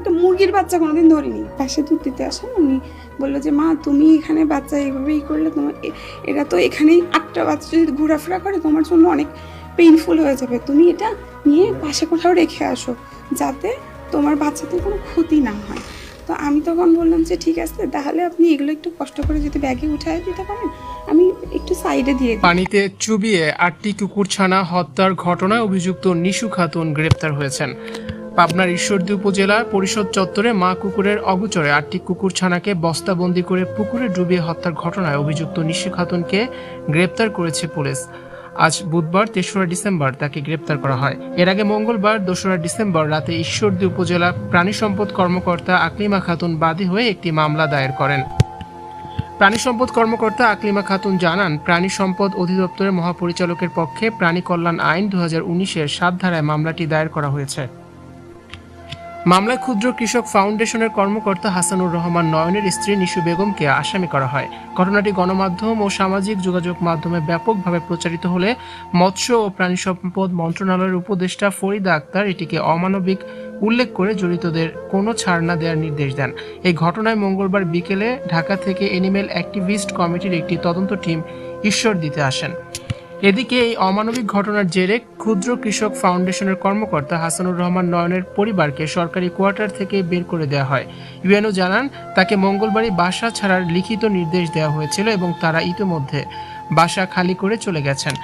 একটা মুরগির বাচ্চা কোনোদিন ধরিনি। পাশে দুধ দিতে আসেন, উনি বললো যে মা তুমি এখানে বাচ্চা এইভাবেই করলে তোমার এরা তো এখানেই 8টা বাচ্চা যদি ঘোরাফেরা করে তোমার জন্য অনেক পেইনফুল হয়ে যাবে, তুমি এটা নিয়ে পাশে কোথাও রেখে আসো যাতে তোমার বাচ্চাদের কোনো ক্ষতি না হয়। তো আমি তখন বললাম যে ঠিক আছে, তাহলে আপনি এগুলো একটু কষ্ট করে যদি ব্যাগে উঠায় দিতে পারেন আমি একটু সাইডে দিয়ে দিই। পানিতে চুবিয়ে 8টি কুকুরছানা হত্যার ঘটনায় অভিযুক্ত নিশু খাতুন গ্রেপ্তার হয়েছেন। পাবনার ঈশ্বরদী উপজেলা পরিষদ চত্বরে মা কুকুরের অগোচরে 8টি কুকুরছানাকে বস্তাবন্দি করে পুকুরে ডুবিয়ে হত্যার ঘটনায় অভিযুক্ত নিশু খাতুনকে গ্রেপ্তার করেছে পুলিশ। আজ বুধবার 3রা ডিসেম্বর তাকে গ্রেপ্তার করা হয়। এর আগে মঙ্গলবার 2রা ডিসেম্বর রাতে ঈশ্বরদী উপজেলা প্রাণী সম্পদ কর্মকর্তা আকলিমা খাতুন বাদী হয়ে একটি মামলা দায়ের করেন। প্রাণী সম্পদ কর্মকর্তা আকলিমা খাতুন জানান, প্রাণী সম্পদ অধিদপ্তরের মহাপরিচালকের পক্ষে প্রাণী কল্যাণ আইন 2019-এর 7 ধারায় মামলাটি দায়ের করা হয়েছে। মামলায় ক্ষুদ্র কৃষক ফাউন্ডেশনের কর্মকর্তা হাসানুর রহমান নয়নের স্ত্রী নিশু বেগমকে আসামি করা হয়। ঘটনাটি গণমাধ্যম ও সামাজিক যোগাযোগ মাধ্যমে ব্যাপকভাবে প্রচারিত হলে মৎস্য ও প্রাণী সম্পদ মন্ত্রণালয়ের উপদেষ্টা ফরিদা আক্তার এটিকে অমানবিক উল্লেখ করে জড়িতদের কোনো ছাড় না দেওয়ার নির্দেশ দেন। এই ঘটনায় মঙ্গলবার বিকেলে ঢাকা থেকে এনিম্যাল অ্যাক্টিভিস্ট কমিটির একটি তদন্ত টিম ঈশ্বরদীতে আসেন। এদিকে এই অমানবিক ঘটনার জেরে ক্ষুদ্র কৃষক ফাউন্ডেশনের কর্মকর্তা হাসানুর রহমান নয়নের পরিবারকে সরকারি কোয়ার্টার থেকে বের করে দেওয়া হয়। ইউএনও জানান, তাকে মঙ্গলবারই বাসা ছাড়ার লিখিত নির্দেশ দেওয়া হয়েছিল এবং তারা ইতিমধ্যে বাসা খালি করে চলে গেছেন।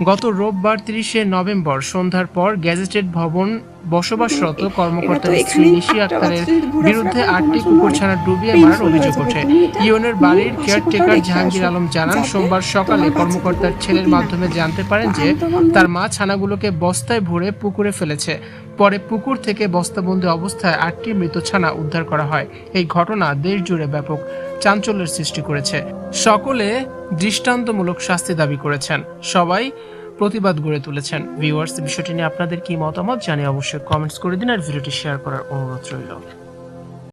গত রোববার 30শে নভেম্বর সন্ধ্যার পর গ্যাজেটেড ভবন বসবাসরত কর্মকর্তার স্ত্রী নিশি আক্তারের বিরুদ্ধে 8টি কুকুরছানা ডুবিয়ে মারার অভিযোগ ওঠে। ইউএনের বাড়ির কেয়ারটেকার জাহাঙ্গীর আলম জানান, সোমবার সকালে কর্মকর্তার ছেলের মাধ্যমে জানতে পারেন যে তার মা ছানাগুলোকে বস্তায় ভরে পুকুরে ফেলেছে। পরে পুকুর থেকে বস্তাবন্দি অবস্থায় 8টি মৃত ছানা উদ্ধার করা হয়। এই ঘটনা দেশ জুড়ে ব্যাপক চাঞ্চল্যের সৃষ্টি করেছে। সকলে দৃষ্টান্তমূলক শাস্তি দাবি করেছেন, সবাই প্রতিবাদ গড়ে তুলেছেন। ভিউয়ার্স, বিষয়টি নিয়ে আপনাদের কি মতামত জানিয়ে অবশ্যই কমেন্টস করে দিন আর ভিডিওটি শেয়ার করার অনুরোধ রইল।